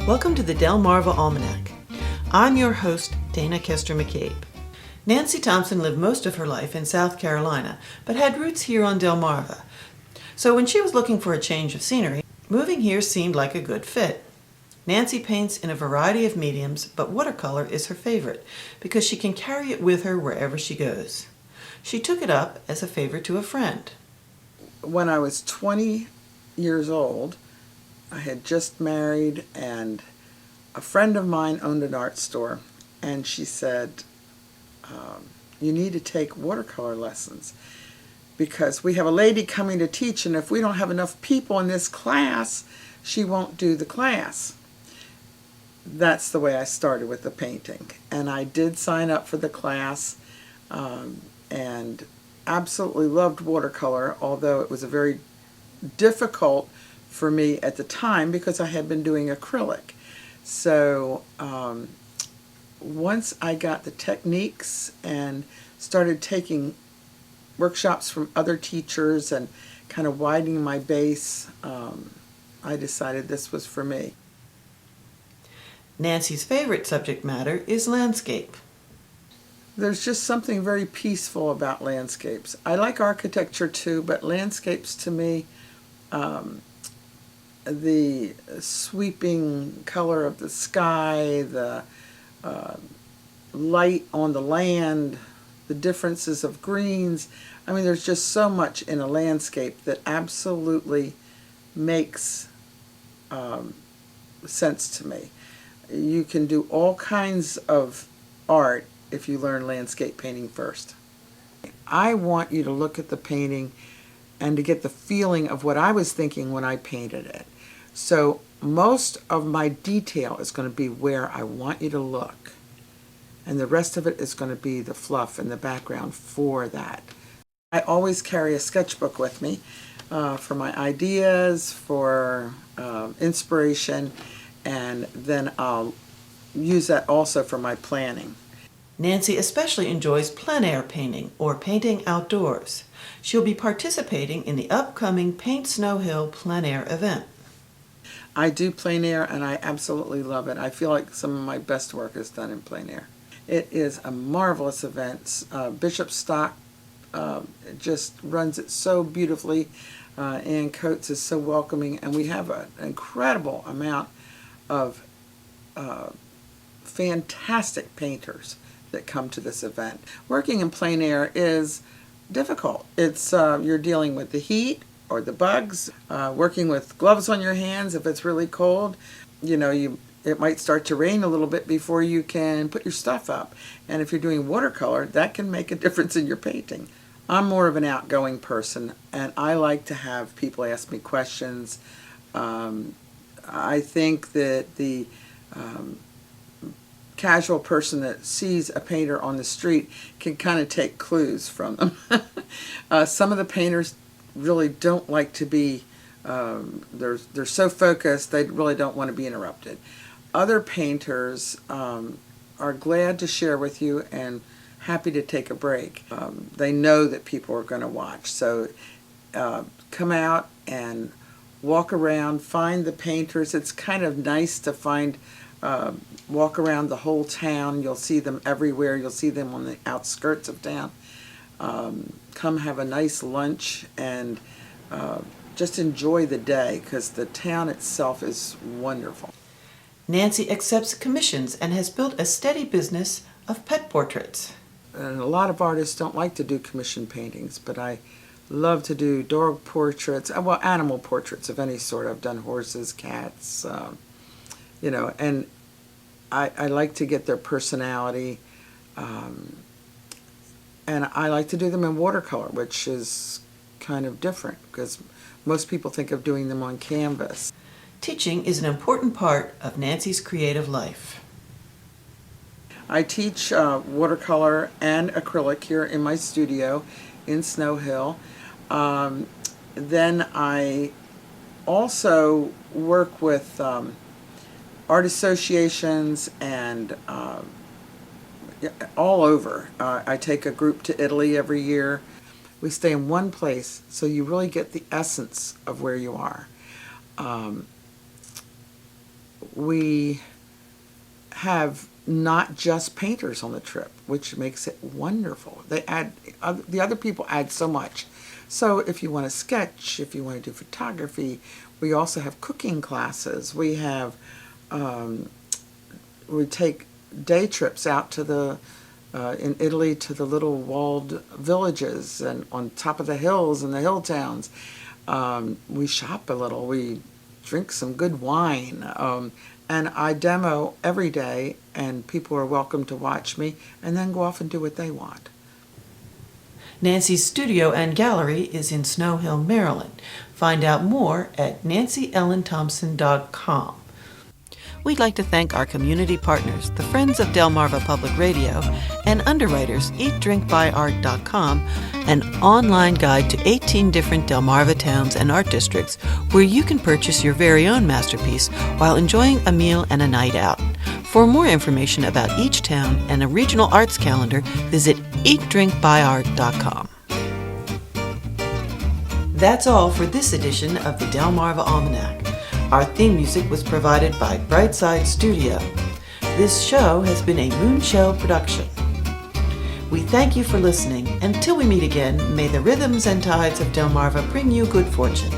Welcome to the Delmarva Almanac. I'm your host, Dana Kester McCabe. Nancy Thompson lived most of her life in South Carolina, but had roots here on Delmarva. So when she was looking for a change of scenery, moving here seemed like a good fit. Nancy paints in a variety of mediums, but watercolor is her favorite because she can carry it with her wherever she goes. She took it up as a favor to a friend. When I was 20 years old, I had just married, and a friend of mine owned an art store, and she said, you need to take watercolor lessons because we have a lady coming to teach, and if we don't have enough people in this class, she won't do the class. That's the way I started with the painting, and I did sign up for the class and absolutely loved watercolor, although it was a very difficult for me at the time because I had been doing acrylic. So once I got the techniques and started taking workshops from other teachers and kind of widening my base, I decided this was for me. Nancy's favorite subject matter is landscape. There's just something very peaceful about landscapes. I like architecture too, but landscapes to me, the sweeping color of the sky, the light on the land, the differences of greens. I mean, there's just so much in a landscape that absolutely makes sense to me. You can do all kinds of art if you learn landscape painting first. I want you to look at the painting and to get the feeling of what I was thinking when I painted it. So most of my detail is going to be where I want you to look, and the rest of it is going to be the fluff and the background for that. I always carry a sketchbook with me for my ideas, for inspiration, and then I'll use that also for my planning. Nancy especially enjoys plein air painting, or painting outdoors. She'll be participating in the upcoming Paint Snow Hill plein air event. I do plein air, and I absolutely love it. I feel like some of my best work is done in plein air. It is a marvelous event. Bishop Stock just runs it so beautifully. Ann Coates is so welcoming, and we have an incredible amount of fantastic painters that come to this event. Working in plein air is difficult. It's you're dealing with the heat or the bugs, working with gloves on your hands if it's really cold. You know, it might start to rain a little bit before you can put your stuff up. And if you're doing watercolor, that can make a difference in your painting. I'm more of an outgoing person, and I like to have people ask me questions. I think that the casual person that sees a painter on the street can kind of take clues from them. Some of the painters really don't like to be, they're so focused they really don't want to be interrupted. Other painters are glad to share with you and happy to take a break. They know that people are going to watch, so come out and walk around, find the painters. It's kind of nice to find, walk around the whole town. You'll see them everywhere. You'll see them on the outskirts of town. Come have a nice lunch and just enjoy the day because the town itself is wonderful. Nancy accepts commissions and has built a steady business of pet portraits. And a lot of artists don't like to do commission paintings, but I love to do dog portraits, well, animal portraits of any sort. I've done horses, cats, you know, and I like to get their personality, and I like to do them in watercolor, which is kind of different because most people think of doing them on canvas. Teaching is an important part of Nancy's creative life. I teach watercolor and acrylic here in my studio in Snow Hill. Then I also work with art associations and all over. I take a group to Italy every year. We stay in one place, so you really get the essence of where you are. we have not just painters on the trip, which makes it wonderful. The other people add so much. So if you want to sketch, if you want to do photography, we also have cooking classes. We take day trips out to in Italy to the little walled villages and on top of the hills and the hill towns. We shop a little. We drink some good wine. And I demo every day, and people are welcome to watch me and then go off and do what they want. Nancy's studio and gallery is in Snow Hill, Maryland. Find out more at nancyellenthompson.com. We'd like to thank our community partners, the Friends of Delmarva Public Radio, and underwriters eatdrinkbuyart.com, an online guide to 18 different Delmarva towns and art districts where you can purchase your very own masterpiece while enjoying a meal and a night out. For more information about each town and a regional arts calendar, visit eatdrinkbuyart.com. That's all for this edition of the Delmarva Almanac. Our theme music was provided by Brightside Studio. This show has been a Moonshell production. We thank you for listening. Until we meet again, may the rhythms and tides of Delmarva bring you good fortune.